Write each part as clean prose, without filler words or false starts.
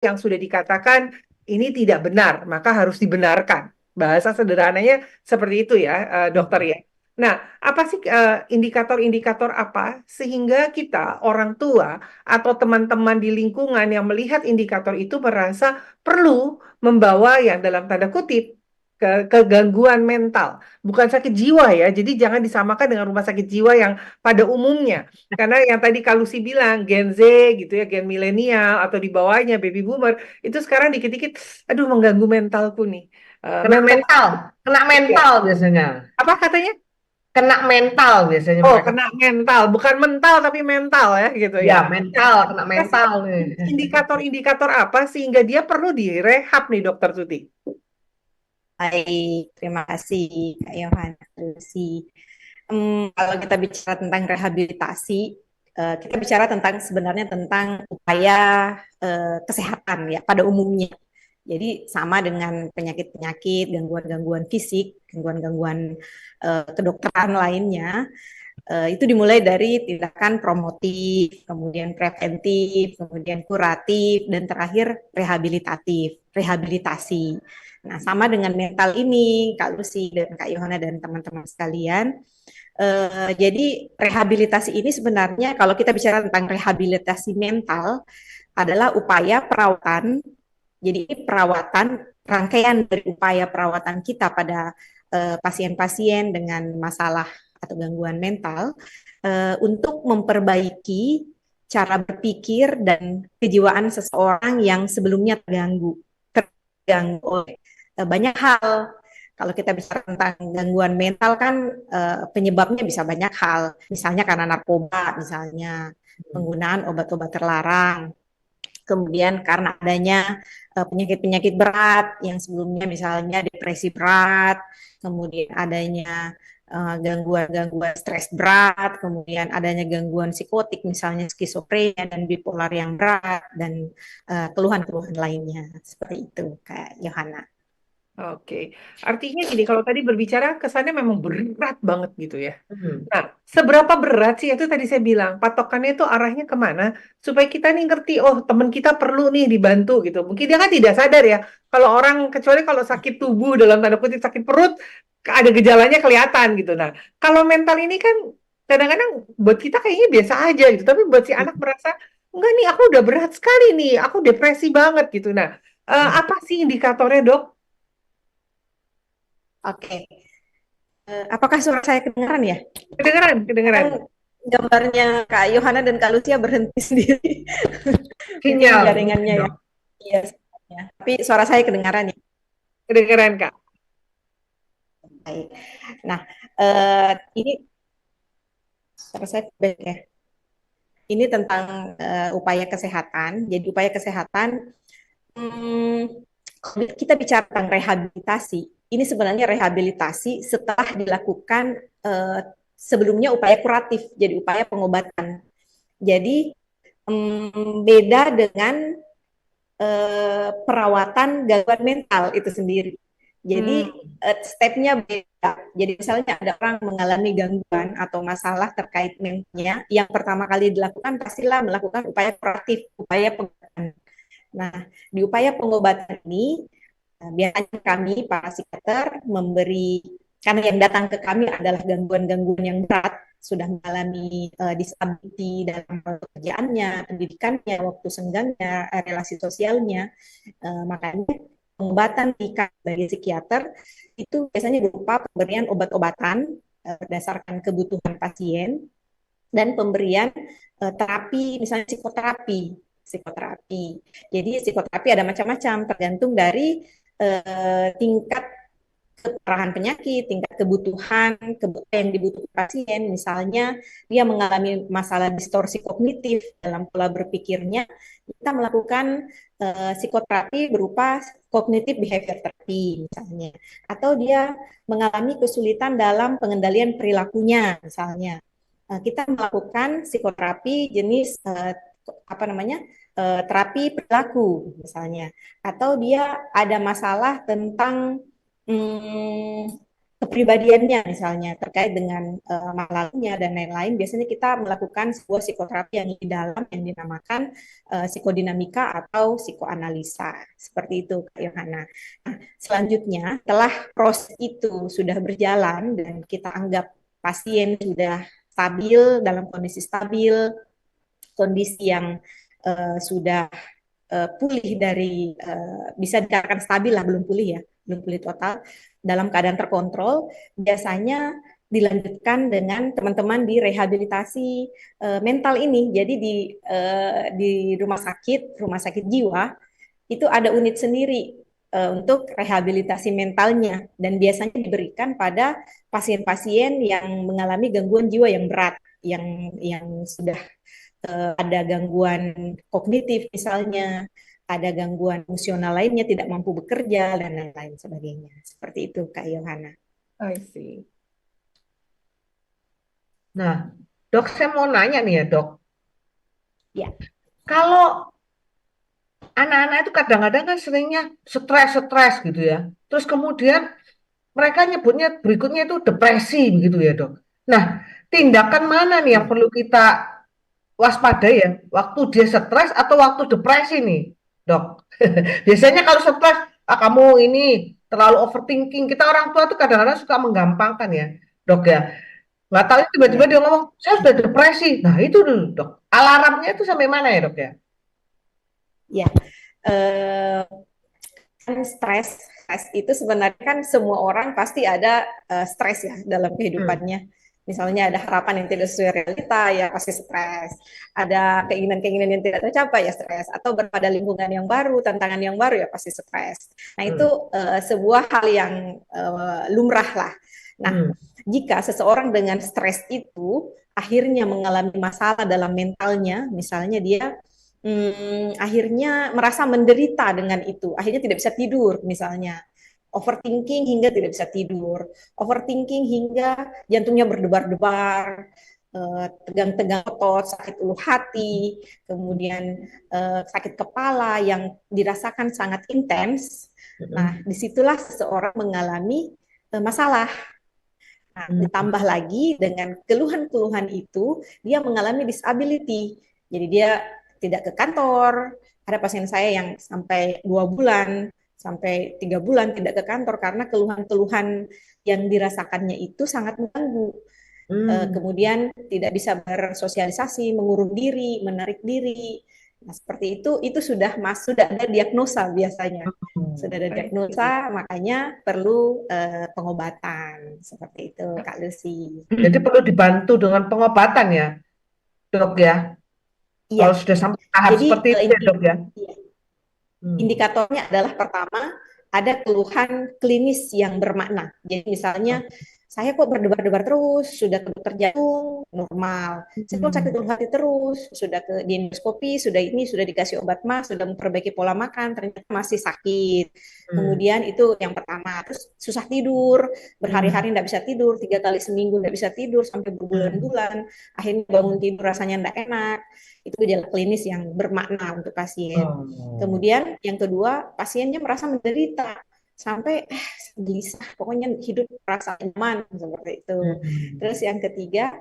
yang sudah dikatakan ini tidak benar, maka harus dibenarkan. Bahasa sederhananya seperti itu ya, dokter ya. Nah, apa sih indikator-indikator apa sehingga kita orang tua atau teman-teman di lingkungan yang melihat indikator itu merasa perlu membawa yang dalam tanda kutip kegangguan mental, bukan sakit jiwa ya. Jadi jangan disamakan dengan rumah sakit jiwa yang pada umumnya. Karena yang tadi Kalusi bilang Gen Z gitu ya, Gen milenial atau di bawahnya baby boomer itu sekarang dikit-dikit, aduh mengganggu mentalku nih. Kena Mental mental, kena ya. mental biasanya. Apa katanya? Kena mental biasanya Oh, mereka. kena mental, bukan mental tapi mental ya gitu ya. Ya, Nah, mental, kena kasih mental nih. indikator-indikator apa sehingga dia perlu direhab nih Dokter Tuti? Baik, terima kasih Kak Yohana. Kalau kita bicara tentang rehabilitasi, kita bicara tentang sebenarnya tentang upaya kesehatan ya pada umumnya. Jadi sama dengan penyakit-penyakit, gangguan-gangguan fisik, gangguan-gangguan kedokteran lainnya, itu dimulai dari tindakan promotif, kemudian preventif, kemudian kuratif, dan terakhir rehabilitatif, rehabilitasi. Nah, sama dengan mental ini, Kak Lucy dan Kak Yohana dan teman-teman sekalian. Jadi rehabilitasi ini sebenarnya kalau kita bicara tentang rehabilitasi mental adalah upaya perawatan. Jadi perawatan rangkaian dari upaya perawatan kita pada pasien-pasien dengan masalah atau gangguan mental untuk memperbaiki cara berpikir dan kejiwaan seseorang yang sebelumnya terganggu oleh banyak hal. Kalau kita bicara tentang gangguan mental kan penyebabnya bisa banyak hal, misalnya karena narkoba, misalnya penggunaan obat-obat terlarang, kemudian karena adanya penyakit-penyakit berat yang sebelumnya misalnya depresi berat, kemudian adanya gangguan-gangguan stres berat, kemudian adanya gangguan psikotik misalnya skizofrenia dan bipolar yang berat dan keluhan-keluhan lainnya seperti itu Kak Yohana. Oke, artinya gini, kalau tadi berbicara kesannya memang berat banget gitu ya. Hmm. Nah, seberapa berat sih itu tadi saya bilang, patokannya itu arahnya kemana, supaya kita nih ngerti, oh teman kita perlu nih dibantu gitu. Mungkin dia kan tidak sadar ya, kalau orang, kecuali kalau sakit tubuh, dalam tanda kutip sakit perut, ada gejalanya kelihatan gitu. Nah, kalau mental ini kan kadang-kadang buat kita kayaknya biasa aja gitu, tapi buat si anak merasa, enggak nih, aku udah berat sekali nih, aku depresi banget gitu. Nah, apa sih indikatornya dok? Oke, apakah suara saya kedengaran ya? Kedengeran, Kadang kedengeran. gambarnya Kak Yohana dan Kak Lucia berhenti sendiri. Mungkin Sinyal mungkin jaringannya ya. dong. Iya, ya. Tapi suara saya kedengaran ya. Kedengeran, Kak. Baik. Nah, ini suara saya baik ya. Ini tentang upaya kesehatan. Jadi upaya kesehatan, kalau kita bicara tentang rehabilitasi. Ini sebenarnya rehabilitasi setelah dilakukan sebelumnya upaya kuratif, jadi upaya pengobatan. Jadi beda dengan perawatan gangguan mental itu sendiri. Hmm, Jadi stepnya beda. Jadi misalnya ada orang mengalami gangguan atau masalah terkait mentalnya, yang pertama kali dilakukan pastilah melakukan upaya kuratif, upaya pengobatan. Nah, di upaya pengobatan ini biasanya kami para psikiater memberi, karena yang datang ke kami adalah gangguan-gangguan yang berat, sudah mengalami disability dalam pekerjaannya, pendidikannya, waktu senggangnya, relasi sosialnya. Makanya pengobatan di bagi psikiater itu biasanya berupa pemberian obat-obatan berdasarkan kebutuhan pasien dan pemberian terapi, misalnya psikoterapi. Psikoterapi. Jadi psikoterapi ada macam-macam tergantung dari tingkat keparahan penyakit, tingkat kebutuhan, yang dibutuhkan pasien. Misalnya dia mengalami masalah distorsi kognitif dalam pola berpikirnya, kita melakukan psikoterapi berupa kognitif behavior therapy misalnya. Atau dia mengalami kesulitan dalam pengendalian perilakunya misalnya. Kita melakukan psikoterapi jenis apa namanya? Terapi perilaku misalnya. Atau dia ada masalah tentang Hmm, kepribadiannya misalnya terkait dengan masa lalunya dan lain-lain, biasanya kita melakukan sebuah psikoterapi yang lebih dalam yang dinamakan psikodinamika atau psikoanalisa. Seperti itu, Kak Yohana. Nah, selanjutnya, setelah proses itu sudah berjalan dan kita anggap pasien sudah stabil, dalam kondisi stabil, kondisi yang sudah pulih dari bisa dikatakan stabil lah, belum pulih ya, belum pulih total, dalam keadaan terkontrol, biasanya dilanjutkan dengan teman-teman di rehabilitasi mental ini. Jadi di rumah sakit jiwa itu ada unit sendiri untuk rehabilitasi mentalnya dan biasanya diberikan pada pasien-pasien yang mengalami gangguan jiwa yang berat, yang sudah ada gangguan kognitif misalnya, ada gangguan emosional lainnya, tidak mampu bekerja dan lain-lain sebagainya. Seperti itu, Kak Yohana. I see. Nah, dok, saya mau nanya nih ya, dok. Ya, Kalau anak-anak itu kadang-kadang kan seringnya stres-stres gitu ya. Terus kemudian mereka nyebutnya berikutnya itu depresi begitu ya, dok. Nah, tindakan mana nih yang ya, perlu kita waspadai ya? Waktu dia stres atau waktu depresi nih, dok? Biasanya kalau stres, ah kamu ini terlalu overthinking. Kita orang tua tuh kadang-kadang suka menggampangkan ya, dok ya. Nggak tahu tiba-tiba ya, dia ngomong, saya sudah depresi. Nah itu dulu, dok. Alarmnya itu sampai mana ya, dok ya? ya. Eh, kan stres itu sebenarnya kan semua orang pasti ada stres ya dalam Hmm. kehidupannya. Misalnya ada harapan yang tidak sesuai realita ya pasti stres. Ada keinginan-keinginan yang tidak tercapai ya stres. Atau berpada lingkungan yang baru, tantangan yang baru ya pasti stres. Nah itu Hmm. sebuah hal yang lumrah lah. Nah Hmm. jika seseorang dengan stres itu akhirnya mengalami masalah dalam mentalnya, misalnya dia akhirnya merasa menderita dengan itu, akhirnya tidak bisa tidur misalnya, overthinking hingga tidak bisa tidur, overthinking hingga jantungnya berdebar-debar, tegang-tegang otot, sakit ulu hati, kemudian sakit kepala yang dirasakan sangat intens. Nah, Hmm. disitulah seseorang mengalami masalah. Nah, Hmm. ditambah lagi dengan keluhan-keluhan itu, dia mengalami disability. Jadi dia tidak ke kantor. Ada pasien saya yang sampai 2 bulan, sampai 3 bulan tidak ke kantor karena keluhan-keluhan yang dirasakannya itu sangat mengganggu. Hmm. Kemudian tidak bisa bersosialisasi, mengurung diri, menarik diri. Nah, seperti itu sudah ada diagnosa biasanya. Sudah Hmm. ada I see. diagnosa, makanya perlu pengobatan. Seperti itu, Kak Lucy. Jadi perlu dibantu dengan pengobatan ya, dok ya. Iya, Kalau sudah sampai tahap jadi seperti itu ya, dok ya. Hmm. indikatornya adalah pertama ada keluhan klinis yang bermakna. Jadi misalnya saya kok berdebar-debar terus, sudah ke dokter jantung normal. Saya kok sakit Hmm. ulu hati terus, sudah ke di endoskopi, sudah ini, sudah dikasih obat mah, sudah memperbaiki pola makan, ternyata masih sakit. Hmm. Kemudian itu yang pertama. Terus susah tidur, Hmm. berhari-hari tidak bisa tidur, 3 kali seminggu tidak bisa tidur sampai Hmm. berbulan-bulan. Akhirnya bangun tidur rasanya tidak enak. Itu gejala klinis yang bermakna untuk pasien. Oh. Kemudian yang kedua, pasiennya merasa menderita sampai gelisah, pokoknya hidup merasa nyaman seperti itu. Hmm. Terus yang ketiga,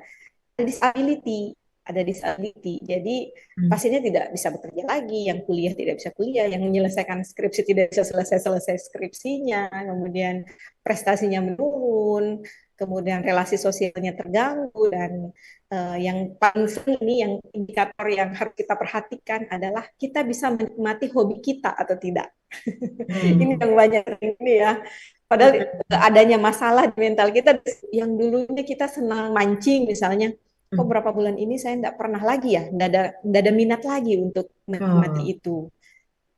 ada disability, ada disability. Jadi Hmm. pasiennya tidak bisa bekerja lagi, yang kuliah tidak bisa kuliah, yang menyelesaikan skripsi tidak bisa selesai-selesai skripsinya, kemudian prestasinya menurun, kemudian relasi sosialnya terganggu dan yang paling sering ini yang indikator yang harus kita perhatikan adalah kita bisa menikmati hobi kita atau tidak. Ini Hmm. yang banyak ini ya. Padahal adanya masalah di mental kita yang dulunya kita senang mancing misalnya, kok Hmm. berapa bulan ini saya tidak pernah lagi ya, tidak ada minat lagi untuk menikmati Oh. itu.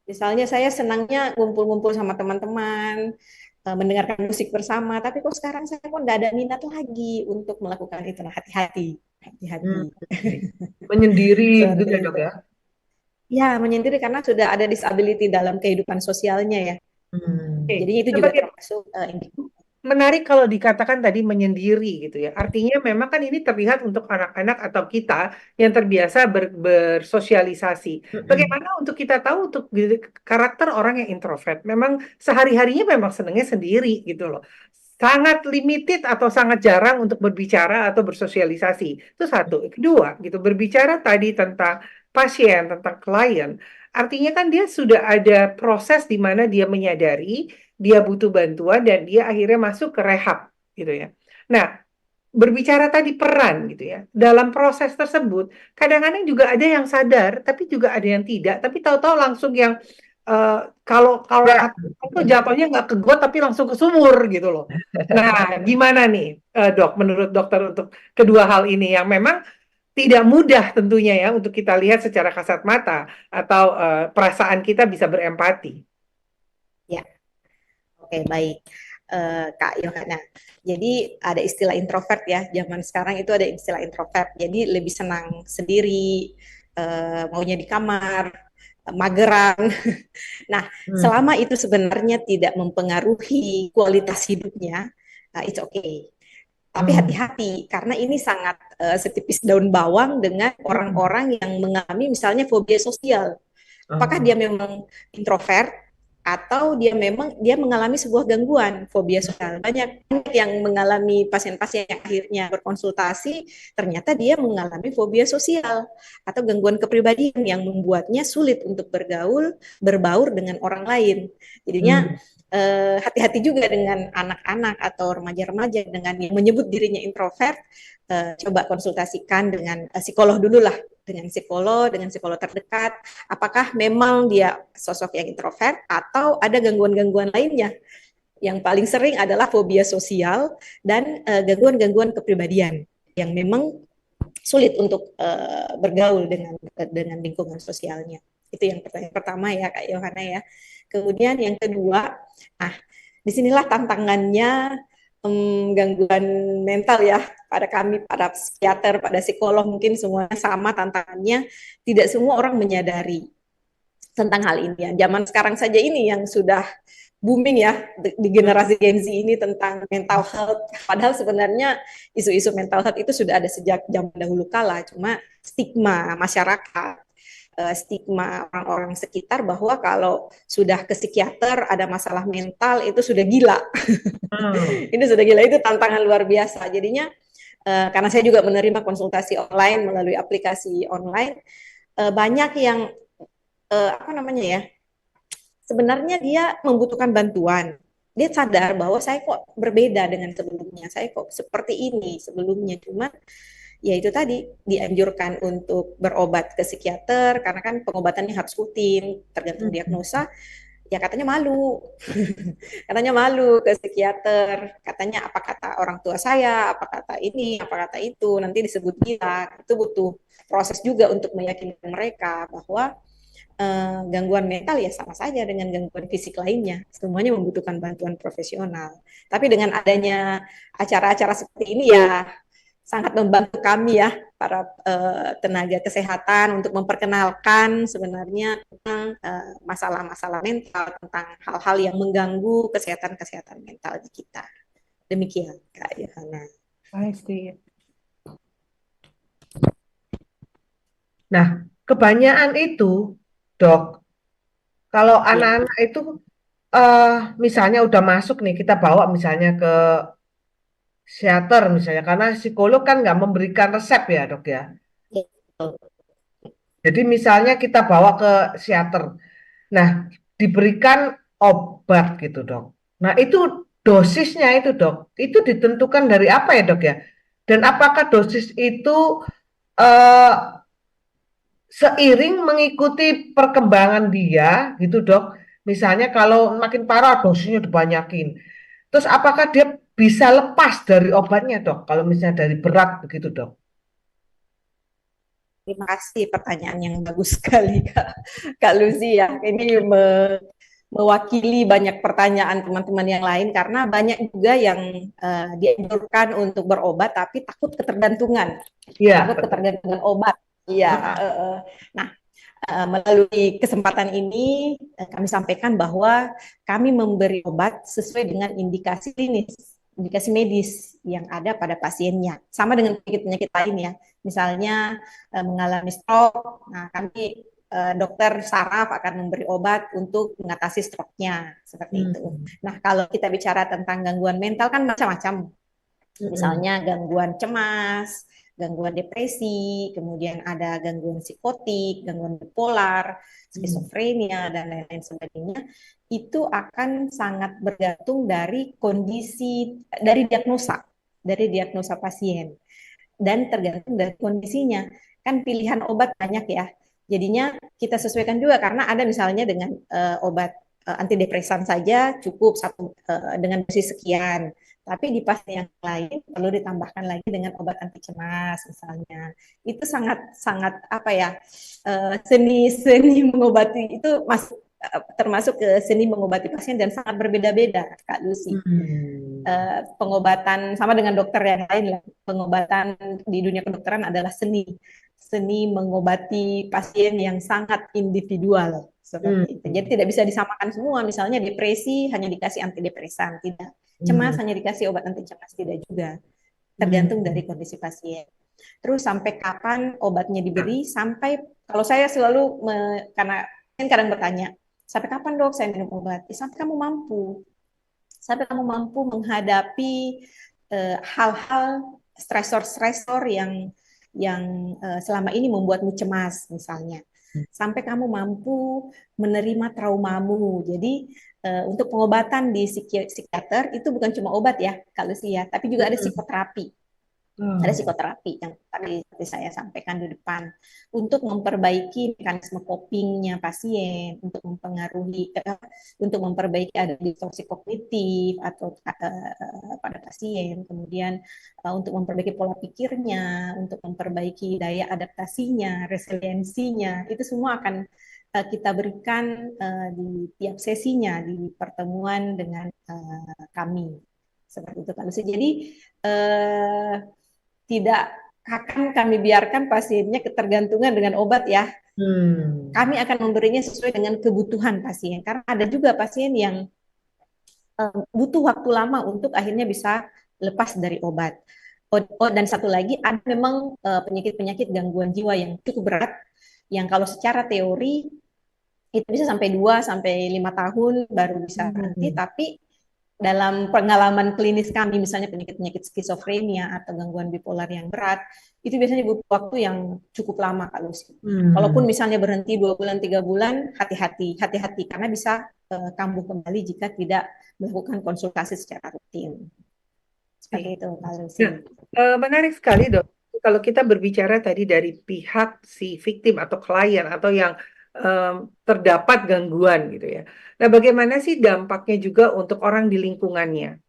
Misalnya saya senangnya ngumpul-ngumpul sama teman-teman, mendengarkan musik bersama, tapi kok sekarang saya kok tidak ada minat lagi untuk melakukan itu. Nah, hati-hati, Hmm. hati-hati. Menyendiri gitu Seperti ya, dok itu. ya. Ya, menyendiri karena sudah ada disability dalam kehidupan sosialnya ya. Hmm. Oke, Jadi itu nah, juga termasuk menarik kalau dikatakan tadi menyendiri gitu ya. Artinya memang kan ini terlihat untuk anak-anak atau kita yang terbiasa bersosialisasi. Hmm. Bagaimana untuk kita tahu untuk karakter orang yang introvert? Memang sehari-harinya memang senangnya sendiri gitu loh. sangat limited atau sangat jarang untuk berbicara atau bersosialisasi. Itu satu. Kedua, gitu, berbicara tadi tentang pasien, tentang klien, artinya kan dia sudah ada proses di mana dia menyadari dia butuh bantuan dan dia akhirnya masuk ke rehab, gitu ya. Nah, berbicara tadi peran gitu ya. Dalam proses tersebut, kadang-kadang juga ada yang sadar, tapi juga ada yang tidak. Tapi tahu-tahu langsung yang kalau kalau Ya, kata itu jatuhnya nggak ke got tapi langsung ke sumur gitu loh. Nah, gimana nih, dok, menurut dokter untuk kedua hal ini yang memang tidak mudah tentunya ya untuk kita lihat secara kasat mata atau perasaan kita bisa berempati. Ya, oke, baik. Kak Yohana. Jadi ada istilah introvert ya. Zaman sekarang itu ada istilah introvert. Jadi lebih senang sendiri, maunya di kamar, mageran. Nah, hmm, selama itu sebenarnya tidak mempengaruhi kualitas hidupnya, it's okay. Tapi hmm, hati-hati karena ini sangat setipis daun bawang dengan hmm. orang-orang yang mengalami misalnya fobia sosial. Apakah dia Oh, memang introvert atau dia mengalami sebuah gangguan fobia sosial. Banyak yang mengalami pasien-pasien yang akhirnya berkonsultasi ternyata dia mengalami fobia sosial atau gangguan kepribadian yang membuatnya sulit untuk bergaul, berbaur dengan orang lain. Jadinya hmm, hati-hati juga dengan anak-anak atau remaja-remaja dengan yang menyebut dirinya introvert, coba konsultasikan dengan psikolog dulu lah, dengan psikolog terdekat, apakah memang dia sosok yang introvert atau ada gangguan-gangguan lainnya. Yang paling sering adalah fobia sosial dan gangguan-gangguan kepribadian yang memang sulit untuk bergaul dengan lingkungan sosialnya. Itu yang pertama ya Kak Yohana ya. Kemudian yang kedua, nah disinilah tantangannya gangguan mental ya pada kami, pada psikiater, pada psikolog mungkin semuanya sama tantangannya. Tidak semua orang menyadari tentang hal ini ya. Zaman sekarang saja ini yang sudah booming ya di generasi Gen Z ini tentang mental health. Padahal sebenarnya isu-isu mental health itu sudah ada sejak zaman dahulu kala. Cuma stigma masyarakat, stigma orang-orang sekitar bahwa kalau sudah ke psikiater ada masalah mental itu sudah gila. hmm. Ini sudah gila, itu tantangan luar biasa. Jadinya karena saya juga menerima konsultasi online melalui aplikasi online, banyak yang apa namanya ya, sebenarnya dia membutuhkan bantuan. Dia sadar bahwa saya kok berbeda dengan sebelumnya, saya kok seperti ini sebelumnya. Cuma ya itu tadi dianjurkan untuk berobat ke psikiater karena kan pengobatannya harus rutin tergantung diagnosa. Ya katanya malu, katanya malu ke psikiater, katanya apa kata orang tua saya, apa kata ini, apa kata itu, nanti disebut gila. Itu butuh proses juga untuk meyakinkan mereka bahwa gangguan mental ya sama saja dengan gangguan fisik lainnya. Semuanya membutuhkan bantuan profesional. Tapi dengan adanya acara-acara seperti ini ya sangat membantu kami ya para tenaga kesehatan untuk memperkenalkan sebenarnya tentang masalah-masalah mental, tentang hal-hal yang mengganggu kesehatan-kesehatan mental di kita. Demikian Kak Yohana. I see. Nah, kebanyakan itu, dok, kalau Ya, anak-anak itu eh misalnya udah masuk nih, kita bawa misalnya ke psikiater misalnya, karena psikolog kan nggak memberikan resep ya, dok ya. ya. Jadi misalnya kita bawa ke psikiater, nah diberikan obat gitu, dok. Nah itu dosisnya itu, dok, itu ditentukan dari apa ya, dok ya? Dan apakah dosis itu eh, seiring mengikuti perkembangan dia gitu dok. Misalnya kalau makin parah dosisnya dibanyakin. Terus apakah dia bisa lepas dari obatnya dok? Kalau misalnya dari berat begitu dok. Terima kasih pertanyaan yang bagus sekali Kak Lucy ya. Ini mewakili banyak pertanyaan teman-teman yang lain karena banyak juga yang dianjurkan untuk berobat tapi takut ketergantungan, Iya takut betul. ketergantungan obat. Iya. Heeh. Nah, melalui kesempatan ini kami sampaikan bahwa kami memberi obat sesuai dengan indikasi klinis, indikasi medis yang ada pada pasiennya. Sama dengan penyakit-penyakit lain ya. Misalnya mengalami stroke, nah kami dokter saraf akan memberi obat untuk mengatasi stroke-nya seperti itu. Nah, kalau kita bicara tentang gangguan mental kan macam-macam. Misalnya gangguan cemas, gangguan depresi, kemudian ada gangguan psikotik, gangguan bipolar, skizofrenia, dan lain-lain sebagainya. Itu akan sangat bergantung dari kondisi, dari diagnosa pasien, dan tergantung dari kondisinya. Kan pilihan obat banyak ya. Jadinya kita sesuaikan juga karena ada misalnya dengan obat antidepresan saja cukup dengan dosis sekian. Tapi di pasien yang lain perlu ditambahkan lagi dengan obat anti cemas misalnya. Itu sangat sangat apa ya, seni mengobati itu termasuk ke seni mengobati pasien dan sangat berbeda-beda Kak Lucy. Pengobatan sama dengan dokter yang lain lah. Pengobatan di dunia kedokteran adalah seni mengobati pasien yang sangat individual seperti itu. Jadi tidak bisa disamakan semua. Misalnya depresi hanya dikasih antidepresan, tidak. Cemas hanya dikasih obat anti cemas, tidak juga. Tergantung dari kondisi pasien. Terus sampai kapan obatnya diberi? Sampai kalau saya selalu karena kan kadang bertanya, sampai kapan dok saya minum obat? Sampai kamu mampu. Sampai kamu mampu menghadapi hal-hal stresor-stresor yang selama ini membuatmu cemas misalnya. Sampai kamu mampu menerima traumamu. Jadi untuk pengobatan di psikiater itu bukan cuma obat ya, kalau sih ya, tapi juga ada psikoterapi. Ada psikoterapi yang tadi saya sampaikan di depan untuk memperbaiki mekanisme copingnya pasien, untuk memperbaiki ada distorsi kognitif atau pada pasien, kemudian untuk memperbaiki pola pikirnya, untuk memperbaiki daya adaptasinya, resiliensinya, itu semua akan kita berikan di tiap sesinya di pertemuan dengan kami seperti itu Pak Lucy. Jadi tidak akan kami biarkan pasiennya ketergantungan dengan obat ya. Kami akan memberinya sesuai dengan kebutuhan pasien. Karena ada juga pasien yang butuh waktu lama untuk akhirnya bisa lepas dari obat. Dan satu lagi, ada memang penyakit-penyakit gangguan jiwa yang cukup berat, yang kalau secara teori itu bisa sampai 2 sampai 5 tahun baru bisa berhenti, tapi dalam pengalaman klinis kami, misalnya penyakit-penyakit skizofrenia atau gangguan bipolar yang berat, itu biasanya butuh waktu yang cukup lama Kak Lucy. Walaupun misalnya berhenti 2 bulan, 3 bulan, hati-hati karena bisa kambuh kembali jika tidak melakukan konsultasi secara rutin. Seperti itu Kak Lucy. Menarik sekali dok. Kalau kita berbicara tadi dari pihak si victim atau klien atau yang terdapat gangguan gitu ya. Nah, bagaimana sih dampaknya juga untuk orang di lingkungannya?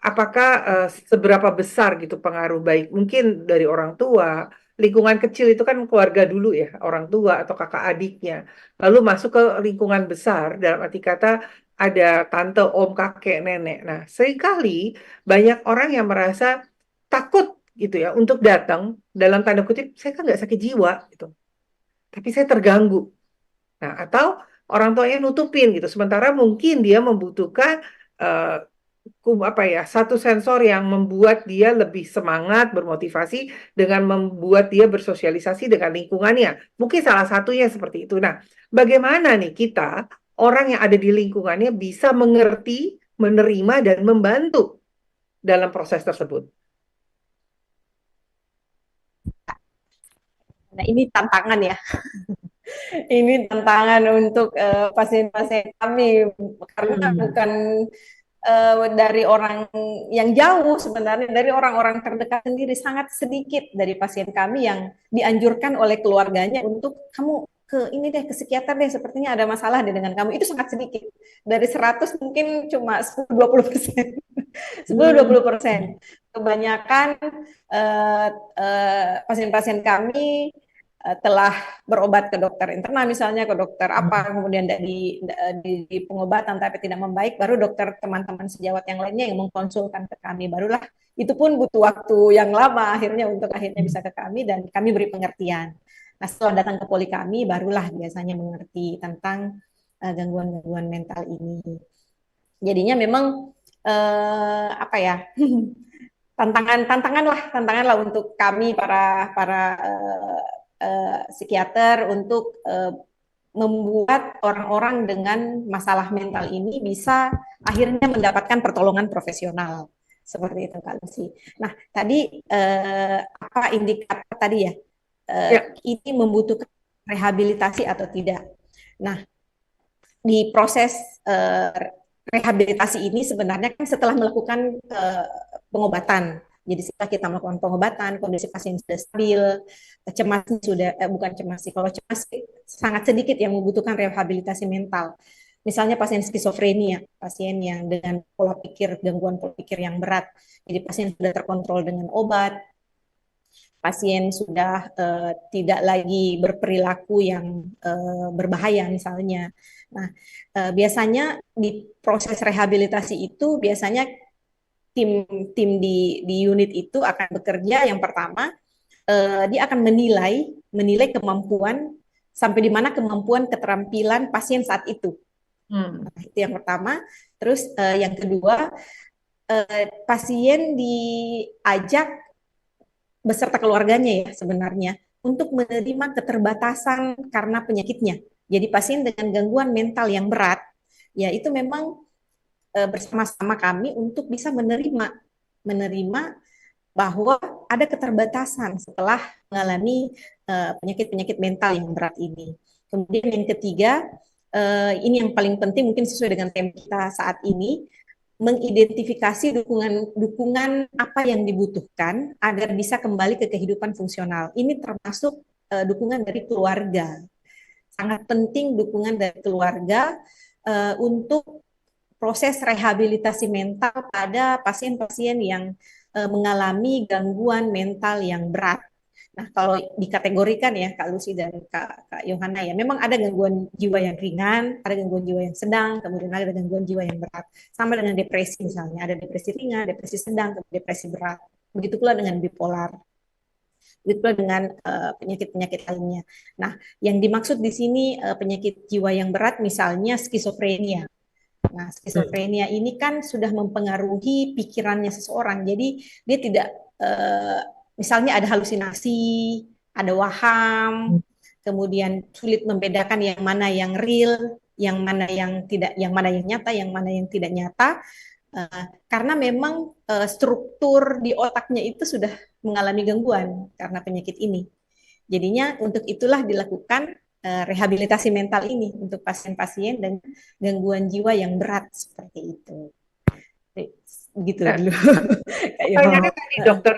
Apakah seberapa besar gitu pengaruh baik mungkin dari orang tua, lingkungan kecil itu kan keluarga dulu ya, orang tua atau kakak adiknya. Lalu masuk ke lingkungan besar dalam arti kata ada tante, om, kakek, nenek. Nah, seringkali banyak orang yang merasa takut gitu ya untuk datang dalam tanda kutip, saya kan nggak sakit jiwa gitu, tapi saya terganggu. Nah, atau orang tuanya nutupin gitu. Sementara mungkin dia membutuhkan satu sensor yang membuat dia lebih semangat, bermotivasi dengan membuat dia bersosialisasi dengan lingkungannya. Mungkin salah satunya seperti itu. Nah, bagaimana nih kita orang yang ada di lingkungannya bisa mengerti, menerima dan membantu dalam proses tersebut? Nah, ini tantangan ya. Ini tantangan untuk pasien-pasien kami karena bukan dari orang yang jauh, sebenarnya dari orang-orang terdekat sendiri. Sangat sedikit dari pasien kami yang dianjurkan oleh keluarganya untuk kamu ke psikiater deh, sepertinya ada masalah deh dengan kamu. Itu sangat sedikit. Dari 100 mungkin cuma 10-20%. 10-20%. Kebanyakan pasien-pasien kami telah berobat ke dokter internal misalnya, ke dokter apa, kemudian di pengobatan tapi tidak membaik, baru dokter teman-teman sejawat yang lainnya yang mengkonsulkan ke kami, barulah itu pun butuh waktu yang lama akhirnya bisa ke kami dan kami beri pengertian. Nah, setelah datang ke poli kami barulah biasanya mengerti tentang gangguan-gangguan mental ini. Jadinya memang tantangan lah untuk kami para psikiater untuk membuat orang-orang dengan masalah mental ini bisa akhirnya mendapatkan pertolongan profesional. Seperti itu Kak Lucy. Nah, tadi apa indikator tadi ya? Ya, Ini membutuhkan rehabilitasi atau tidak. Nah, di proses eh, rehabilitasi ini sebenarnya kan setelah melakukan pengobatan. Jadi setelah kita melakukan pengobatan, kondisi pasien sudah stabil, cemas sudah bukan cemas sih, kalau cemas sangat sedikit yang membutuhkan rehabilitasi mental. Misalnya pasien skizofrenia, pasien yang dengan pola pikir, gangguan pola pikir yang berat. Jadi pasien sudah terkontrol dengan obat, pasien sudah tidak lagi berperilaku yang berbahaya misalnya. Nah, biasanya di proses rehabilitasi itu biasanya tim tim di unit itu akan bekerja yang pertama dia akan menilai kemampuan sampai di mana kemampuan keterampilan pasien saat itu. hmm, Nah, itu yang pertama. Terus yang kedua pasien diajak beserta keluarganya ya sebenarnya untuk menerima keterbatasan karena penyakitnya. Jadi pasien dengan gangguan mental yang berat, ya itu memang bersama-sama kami untuk bisa menerima bahwa ada keterbatasan setelah mengalami penyakit-penyakit mental yang berat ini. Kemudian yang ketiga, ini yang paling penting mungkin sesuai dengan tema kita saat ini, mengidentifikasi dukungan apa yang dibutuhkan agar bisa kembali ke kehidupan fungsional. Ini termasuk dukungan dari keluarga. Sangat penting dukungan dari keluarga untuk proses rehabilitasi mental pada pasien-pasien yang mengalami gangguan mental yang berat. Nah, kalau dikategorikan ya Kak Lucy dan Kak Yohana ya, memang ada gangguan jiwa yang ringan, ada gangguan jiwa yang sedang, kemudian ada gangguan jiwa yang berat. Sama dengan depresi misalnya, ada depresi ringan, depresi sedang, depresi berat. Begitu pula dengan bipolar, begitu pula dengan penyakit-penyakit lainnya. Nah, yang dimaksud di sini penyakit jiwa yang berat misalnya skizofrenia. Nah, hmm, skizofrenia ini kan sudah mempengaruhi pikirannya seseorang. Jadi dia tidak eh, misalnya ada halusinasi, ada waham, kemudian sulit membedakan yang mana yang real, yang mana yang tidak, yang mana yang nyata, yang mana yang tidak nyata. Karena memang struktur di otaknya itu sudah mengalami gangguan karena penyakit ini. Jadinya untuk itulah dilakukan rehabilitasi mental ini untuk pasien-pasien dan gangguan jiwa yang berat seperti itu. Begitu nah, dulu. Kak pertanyaannya Yoho. tadi dokter,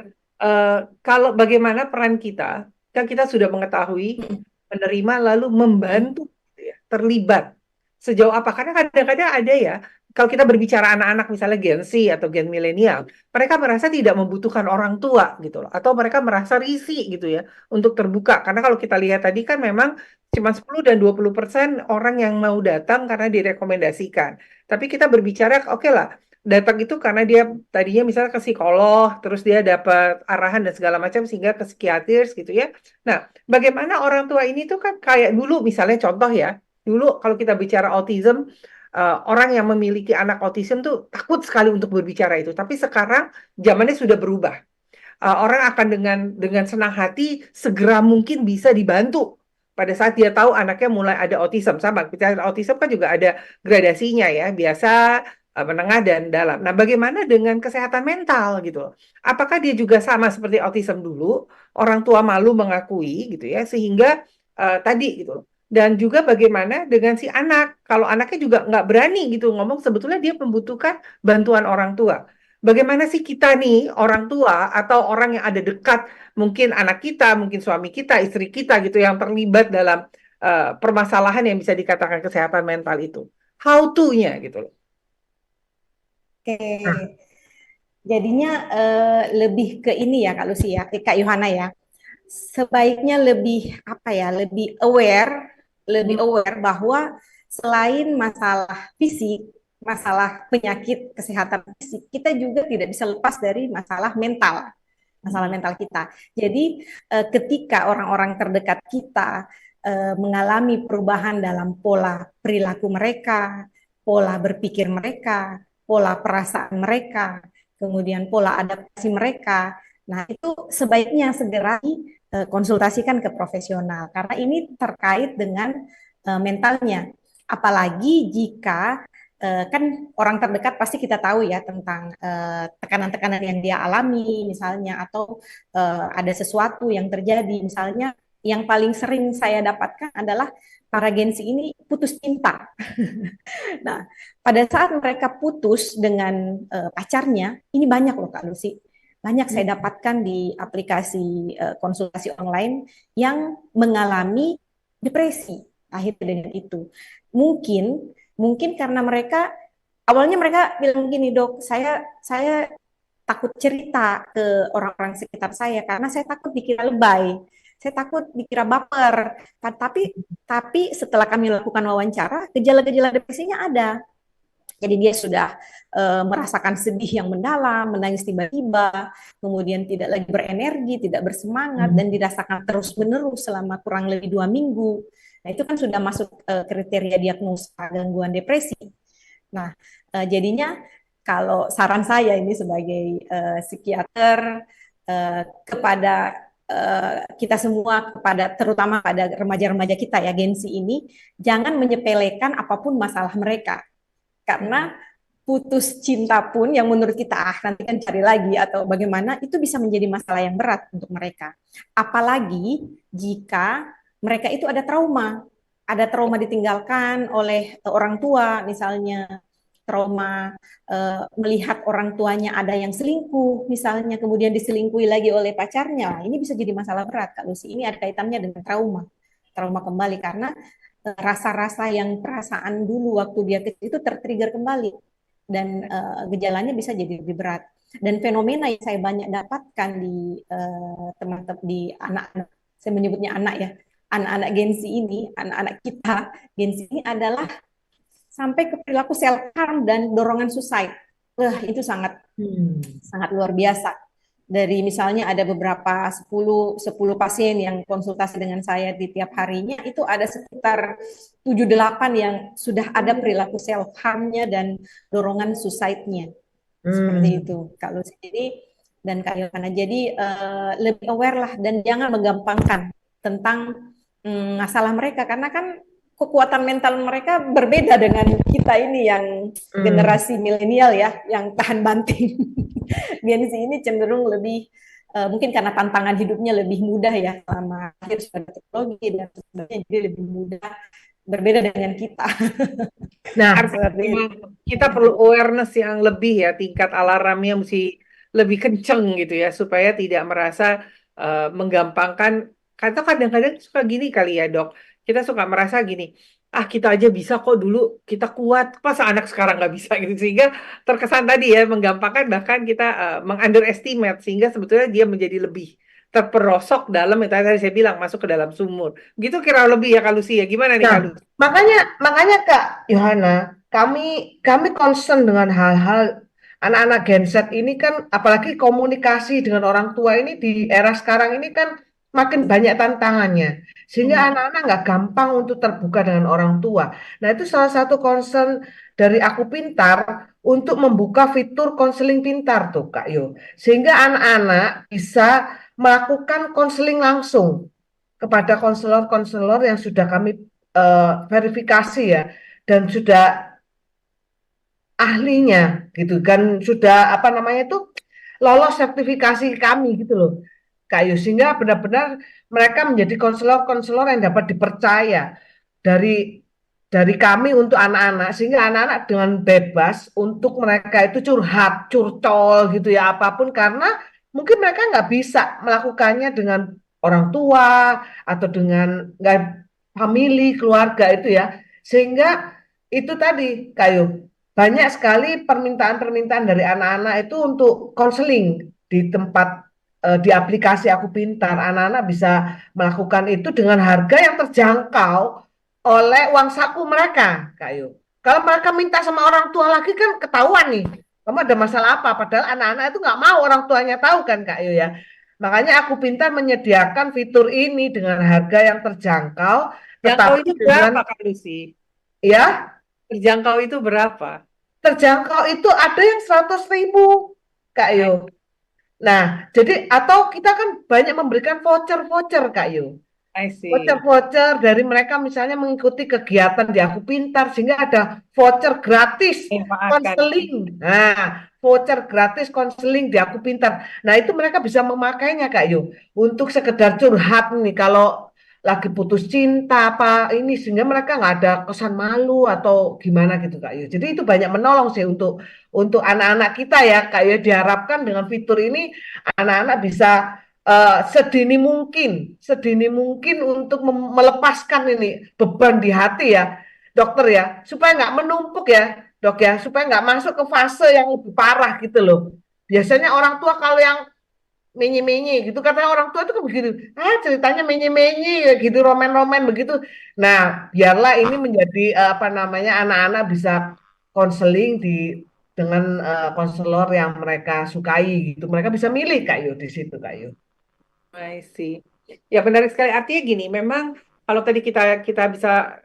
kalau bagaimana peran kita, kan kita sudah mengetahui, menerima lalu membantu, gitu ya, terlibat. Sejauh apa? Karena kadang-kadang ada ya, kalau kita berbicara anak-anak misalnya Gen Z atau Gen milenial, mereka merasa tidak membutuhkan orang tua gitu loh, atau mereka merasa risih gitu ya untuk terbuka. Karena kalau kita lihat tadi kan memang cuma 10 dan 20% orang yang mau datang karena direkomendasikan. Tapi kita berbicara, oke lah, datang itu karena dia tadinya misalnya ke psikolog, terus dia dapat arahan dan segala macam sehingga ke psikiatris gitu ya. Nah, bagaimana orang tua ini tuh kan kayak dulu misalnya contoh ya, dulu kalau kita bicara autism, orang yang memiliki anak autism tuh takut sekali untuk berbicara itu. Tapi sekarang zamannya sudah berubah. Orang akan dengan senang hati segera mungkin bisa dibantu pada saat dia tahu anaknya mulai ada autism. Sama, kita autism kan juga ada gradasinya ya, biasa, menengah dan dalam. Nah, bagaimana dengan kesehatan mental gitu loh? Apakah dia juga sama seperti autism dulu, orang tua malu mengakui gitu ya, sehingga tadi gitu loh. Dan juga bagaimana dengan si anak, kalau anaknya juga nggak berani gitu ngomong, sebetulnya dia membutuhkan bantuan orang tua. Bagaimana sih kita nih, orang tua atau orang yang ada dekat, mungkin anak kita, mungkin suami kita, istri kita gitu, yang terlibat dalam permasalahan yang bisa dikatakan kesehatan mental itu. How to-nya gitu loh. Nah, Oke, jadinya lebih ke ini ya Kak Lucy ya, Kak Yohana ya. Sebaiknya lebih apa ya, lebih hmm, aware bahwa selain masalah fisik, masalah penyakit kesehatan fisik, kita juga tidak bisa lepas dari masalah mental kita. Jadi ketika orang-orang terdekat kita mengalami perubahan dalam pola perilaku mereka, pola berpikir mereka, pola perasaan mereka, kemudian pola adaptasi mereka. Nah, itu sebaiknya segera konsultasikan ke profesional karena ini terkait dengan mentalnya. Apalagi jika kan orang terdekat pasti kita tahu ya tentang tekanan-tekanan yang dia alami misalnya, atau ada sesuatu yang terjadi misalnya. Yang paling sering saya dapatkan adalah para Gen Z ini putus cinta. Nah, pada saat mereka putus dengan pacarnya, ini banyak loh Kak Lucy. Banyak saya dapatkan di aplikasi konsultasi online yang mengalami depresi akhirnya dengan itu. Mungkin mungkin karena mereka awalnya mereka bilang gini, "Dok, saya takut cerita ke orang-orang sekitar saya karena saya takut dikira lebay. Saya takut dikira baper." Kan, tapi setelah kami lakukan wawancara, gejala-gejala depresinya ada. Jadi dia sudah merasakan sedih yang mendalam, menangis tiba-tiba, kemudian tidak lagi berenergi, tidak bersemangat, dan dirasakan terus-menerus selama kurang lebih 2 minggu. Nah, itu kan sudah masuk kriteria diagnosa gangguan depresi. Nah, jadinya kalau saran saya ini sebagai psikiater kepada kita semua, kepada terutama pada remaja-remaja kita ya, Gen Z ini, jangan menyepelekan apapun masalah mereka. Karena putus cinta pun yang menurut kita nanti kan cari lagi atau bagaimana, itu bisa menjadi masalah yang berat untuk mereka. Apalagi jika mereka itu ada trauma ditinggalkan oleh orang tua misalnya, trauma melihat orang tuanya ada yang selingkuh misalnya, kemudian diselingkuhi lagi oleh pacarnya. Ini bisa jadi masalah berat Kak Lucy. Ini ada kaitannya dengan trauma kembali, karena rasa-rasa yang perasaan dulu waktu dia kecil itu tertrigger kembali, dan gejalanya bisa jadi lebih berat. Dan fenomena yang saya banyak dapatkan di teman-teman, di anak-anak, saya menyebutnya anak ya, anak-anak Gen Z ini, anak-anak kita Gen Z ini adalah sampai ke perilaku self harm dan dorongan suicide. Wah, itu sangat sangat luar biasa. Dari misalnya ada beberapa 10 pasien yang konsultasi dengan saya di tiap harinya, itu ada sekitar 7-8 yang sudah ada perilaku self harm-nya dan dorongan suicide-nya. Seperti itu kalau jadi, dan Kak Yohana. Jadi lebih aware lah, dan jangan menggampangkan tentang masalah mereka, karena kan kekuatan mental mereka berbeda dengan kita ini yang generasi milenial ya, yang tahan banting. Gen Z ini cenderung lebih mungkin karena tantangan hidupnya lebih mudah ya, sama lahir sudah teknologi dan sebagainya, jadi lebih mudah, berbeda dengan kita. Nah, kita perlu awareness yang lebih ya, tingkat alarmnya mesti lebih kenceng gitu ya, supaya tidak merasa menggampangkan. Karena kadang-kadang suka gini kali ya dok, kita suka merasa gini, kita aja bisa kok, dulu kita kuat, masa anak sekarang nggak bisa gitu, sehingga terkesan tadi ya menggampangkan, bahkan kita meng-underestimate, sehingga sebetulnya dia menjadi lebih terperosok dalam, yang tadi saya bilang, masuk ke dalam sumur. Gitu kira lebih ya Kak Lucy ya, gimana nih Kak Lucy? Makanya Kak Yohana, kami concern dengan hal-hal anak-anak Gen Z ini kan, apalagi komunikasi dengan orang tua ini di era sekarang ini kan makin banyak tantangannya, sehingga anak-anak nggak gampang untuk terbuka dengan orang tua. Nah, itu salah satu concern dari Aku Pintar untuk membuka fitur konseling pintar tuh Kak Yo, sehingga anak-anak bisa melakukan konseling langsung kepada konselor-konselor yang sudah kami verifikasi ya, dan sudah ahlinya gitu kan, sudah apa namanya itu, lolos sertifikasi kami gitu loh Kak Yu, sehingga benar-benar mereka menjadi konselor-konselor yang dapat dipercaya dari kami untuk anak-anak, sehingga anak-anak dengan bebas untuk mereka itu curhat, curcol gitu ya, apapun, karena mungkin mereka nggak bisa melakukannya dengan orang tua atau dengan nggak family keluarga itu ya, sehingga itu tadi kayu banyak sekali permintaan-permintaan dari anak-anak itu untuk konseling di tempat, di aplikasi Aku Pintar. Anak-anak bisa melakukan itu dengan harga yang terjangkau oleh uang saku mereka, Kak Yu. Kalau mereka minta sama orang tua lagi kan ketahuan nih, kamu ada masalah apa? Padahal anak-anak itu nggak mau orang tuanya tahu kan, Kak Yu ya. Makanya Aku Pintar menyediakan fitur ini dengan harga yang terjangkau, Terjangkau tetapi itu dengan berapa Kak Lucy? ya, Terjangkau itu berapa? terjangkau itu ada yang 100.000, Kak Nah, Yu. Nah, jadi atau kita kan banyak memberikan voucher-voucher, Kak Yu. I see. Voucher-voucher dari mereka misalnya mengikuti kegiatan di Aku Pintar sehingga ada voucher gratis Manfaatkan. konseling. Nah, voucher gratis konseling di Aku Pintar. Nah, itu mereka bisa memakainya Kak Yu untuk sekedar curhat nih kalau lagi putus cinta apa ini sehingga mereka nggak ada kesan malu atau gimana gitu Kak Yu. Jadi itu banyak menolong sih untuk anak-anak kita ya Kak Yu. Diharapkan dengan fitur ini anak-anak bisa sedini mungkin untuk melepaskan ini beban di hati ya, dokter ya, supaya nggak menumpuk ya, dok ya, supaya nggak masuk ke fase yang lebih parah gitu loh. Biasanya orang tua kalau yang menye-menye gitu, katanya orang tua itu kan begitu, ceritanya menye-menye ya gitu, roman-roman begitu. Nah, biarlah ini menjadi apa namanya anak-anak bisa konseling dengan konselor yang mereka sukai gitu. Mereka bisa milih Kak Yu di situ Kak Yu. I see. Ya benar sekali. Artinya gini, memang kalau tadi kita kita bisa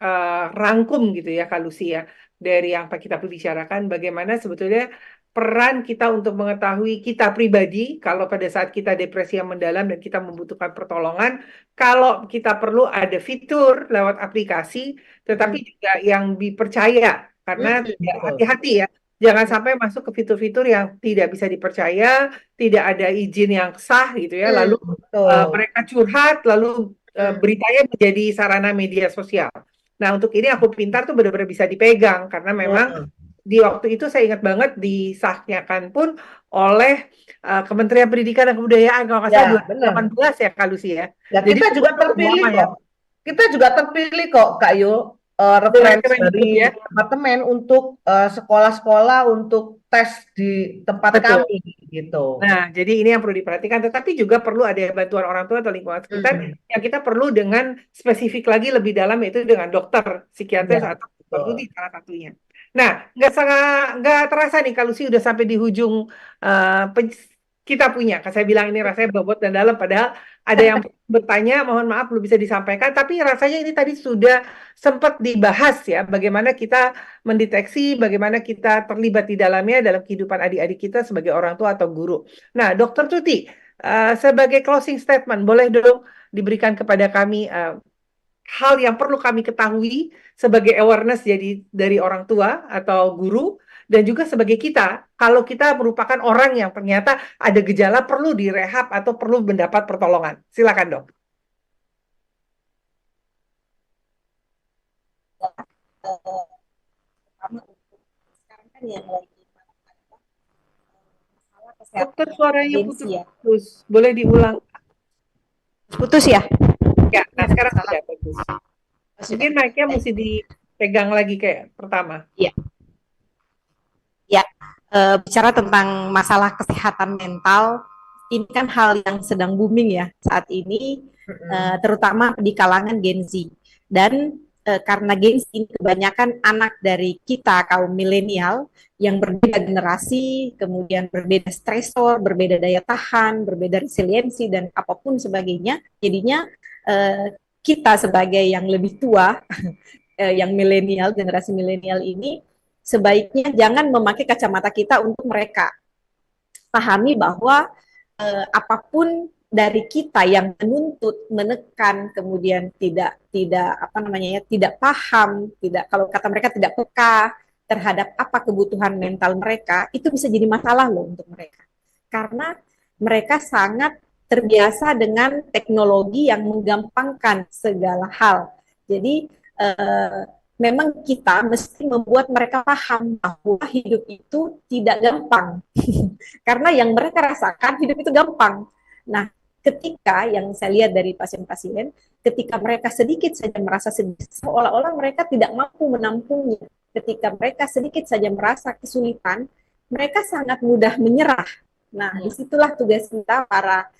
rangkum gitu ya, Kak Lucy ya, dari yang kita bicarakan, bagaimana sebetulnya peran kita untuk mengetahui kita pribadi, kalau pada saat kita depresi yang mendalam dan kita membutuhkan pertolongan, kalau kita perlu ada fitur lewat aplikasi, tetapi Hmm, juga yang dipercaya, karena ya, betul. hati-hati ya. Jangan sampai masuk ke fitur-fitur yang tidak bisa dipercaya, tidak ada izin yang sah gitu ya, lalu Betul. mereka curhat, lalu Hmm, beritanya menjadi sarana media sosial. Nah, untuk ini Aku Pintar tuh benar-benar bisa dipegang karena memang hmm. di waktu itu saya ingat banget disahkan pun oleh Kementerian Pendidikan dan Kebudayaan kalau nggak salah Ya, benar. 2018 ya Kak Lucy ya. Ya, Jadi kita juga semua terpilih ya kok. Kita juga terpilih kok, Kak Yo, dengan referensi Kemendikbud dari ya. departemen untuk sekolah-sekolah untuk tes di tempat Betul. kami gitu. Nah, jadi ini yang perlu diperhatikan, tetapi juga perlu ada bantuan orang tua atau lingkungan sekitar Hmm, yang kita perlu dengan spesifik lagi lebih dalam yaitu dengan dokter psikiatris ya, atau dokter betul. itu salah satunya. Nah, nggak terasa nih kalau sih udah sampai di ujung kita punya. Kan saya bilang ini rasanya bobot dan dalam, padahal ada yang bertanya, mohon maaf belum bisa disampaikan, tapi rasanya ini tadi sudah sempat dibahas ya, bagaimana kita mendeteksi, bagaimana kita terlibat di dalamnya dalam kehidupan adik-adik kita sebagai orang tua atau guru. Nah, Dokter Tuti, sebagai closing statement, boleh dong diberikan kepada kami hal yang perlu kami ketahui sebagai awareness jadi dari orang tua atau guru dan juga sebagai kita, kalau kita merupakan orang yang ternyata ada gejala perlu direhab atau perlu mendapat pertolongan. Silakan, Dok. Eh, Pertama untuk sekarang kan yang lagi masalah Dokter kesehatan suaranya gengsi ya. putus-putus. Boleh diulang? Putus ya? Ya, Ini nah ada sekarang masalah. sudah bagus. Oh, sudah. Mungkin mic-nya Baik. mesti dipegang lagi kayak pertama. Ya, ya. Bicara tentang masalah kesehatan mental, ini kan hal yang sedang booming ya saat ini, Hmm, terutama di kalangan Gen Z. Dan karena Gen Z ini kebanyakan anak dari kita kaum milenial yang berbeda generasi, kemudian berbeda stresor, berbeda daya tahan, berbeda resiliensi dan apapun sebagainya. Jadinya kita sebagai yang lebih tua, yang milenial, generasi milenial ini sebaiknya jangan memakai kacamata kita untuk mereka. Pahami bahwa apapun dari kita yang menuntut, menekan, kemudian tidak apa namanya ya, tidak paham, tidak kalau kata mereka tidak peka terhadap apa kebutuhan mental mereka, itu bisa jadi masalah loh untuk mereka. Karena mereka sangat terbiasa dengan teknologi yang menggampangkan segala hal. Jadi memang kita mesti membuat mereka paham bahwa hidup itu tidak gampang. Karena yang mereka rasakan hidup itu gampang. Nah, ketika yang saya lihat dari pasien-pasien, ketika mereka sedikit saja merasa sedih, seolah-olah mereka tidak mampu menampungnya. Ketika mereka sedikit saja merasa kesulitan, mereka sangat mudah menyerah. Nah, disitulah tugas kita para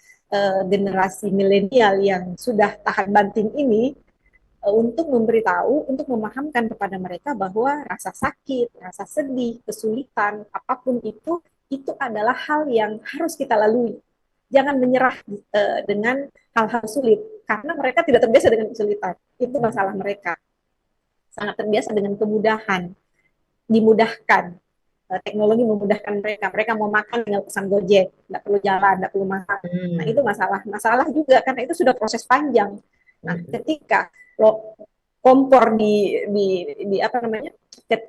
generasi milenial yang sudah tahan banting ini untuk memberitahu, untuk memahamkan kepada mereka bahwa rasa sakit, rasa sedih, kesulitan, apapun itu adalah hal yang harus kita lalui. Jangan menyerah dengan hal-hal sulit, karena mereka tidak terbiasa dengan kesulitan. Itu masalah mereka. Sangat terbiasa dengan kemudahan, dimudahkan. Teknologi memudahkan mereka. Mereka mau makan tinggal pesan Gojek, nggak perlu jalan, nggak perlu makan. Nah itu hmm. masalah juga karena itu sudah proses panjang. Nah, ketika lo kompor di apa namanya?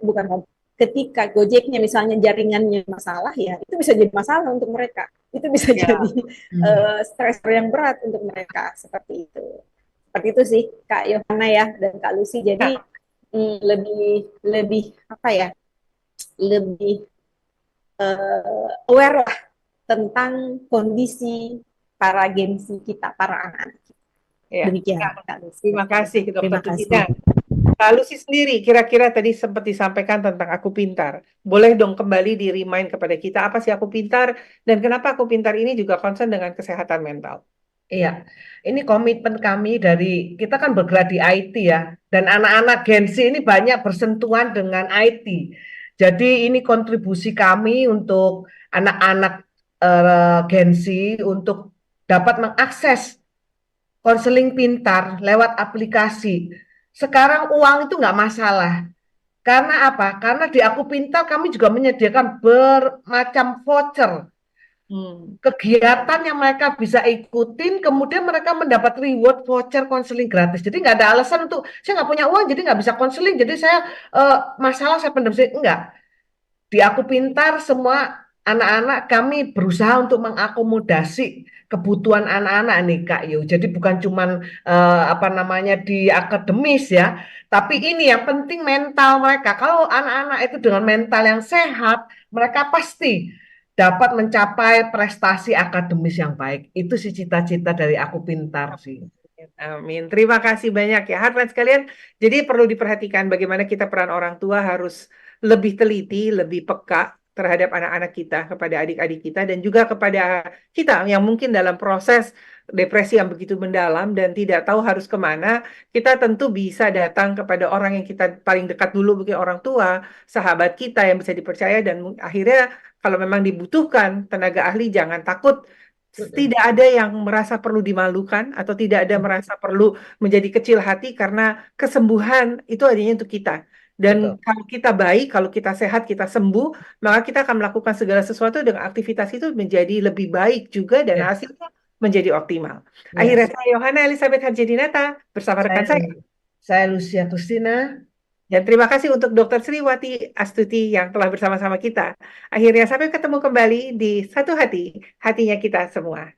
Bukan kompor. Ketika Gojeknya misalnya jaringannya masalah ya, itu bisa jadi masalah untuk mereka. Itu bisa Ya, jadi Hmm. stressor yang berat untuk mereka seperti itu. Seperti itu sih Kak Yohana ya dan Kak Lucy. Jadi ya, lebih lebih apa ya? Lebih aware lah tentang kondisi para gensi kita, para anak-anak. ya. Demikian, Nah, Kak Lucy. terima kasih Dokter Terima Tusina. kasih. Lalu sih sendiri, kira-kira tadi sempat disampaikan tentang Aku Pintar. Boleh dong kembali di-remind kepada kita, apa sih Aku Pintar, dan kenapa Aku Pintar ini juga concern dengan kesehatan mental? Iya, ini komitmen kami dari kita kan bergerak di IT ya, dan anak-anak Gen Z ini banyak bersentuhan dengan IT. Jadi ini kontribusi kami untuk anak-anak Gen Z untuk dapat mengakses konseling pintar lewat aplikasi. Sekarang uang itu nggak masalah. Karena apa? Karena di Aku Pintar kami juga menyediakan bermacam voucher Hmm. kegiatan yang mereka bisa ikutin, kemudian mereka mendapat reward voucher konseling gratis. Jadi nggak ada alasan untuk saya nggak punya uang, jadi nggak bisa konseling. Jadi saya masalah saya pendam saya enggak. Di Aku Pintar semua anak-anak kami berusaha untuk mengakomodasi kebutuhan anak-anak nih Kak Yu. Jadi bukan cuman apa namanya di akademis ya, tapi ini yang penting mental mereka. Kalau anak-anak itu dengan mental yang sehat, mereka pasti dapat mencapai prestasi akademis yang baik. Itu sih cita-cita dari Aku Pintar sih. Amin. Terima kasih banyak ya. Hadirin sekalian, jadi perlu diperhatikan bagaimana kita peran orang tua harus lebih teliti, lebih peka terhadap anak-anak kita, kepada adik-adik kita, dan juga kepada kita yang mungkin dalam proses depresi yang begitu mendalam dan tidak tahu harus kemana, kita tentu bisa datang kepada orang yang kita paling dekat dulu, mungkin orang tua, sahabat kita yang bisa dipercaya, dan akhirnya kalau memang dibutuhkan tenaga ahli, jangan takut. Mm-mm. Tidak ada yang merasa perlu dimalukan atau tidak ada merasa perlu menjadi kecil hati karena kesembuhan itu adanya untuk kita. Dan Betul. kalau kita baik, kalau kita sehat, kita sembuh, maka kita akan melakukan segala sesuatu dengan aktivitas itu menjadi lebih baik juga dan Ya, hasilnya menjadi optimal. ya. Akhirnya saya Yohana Elizabeth Hadjadinata bersama rekan Saya saya. saya Lucia Kustina. Dan terima kasih untuk Dr. Sriwati Astuti yang telah bersama-sama kita. Akhirnya sampai ketemu kembali di Satu Hati, hatinya kita semua.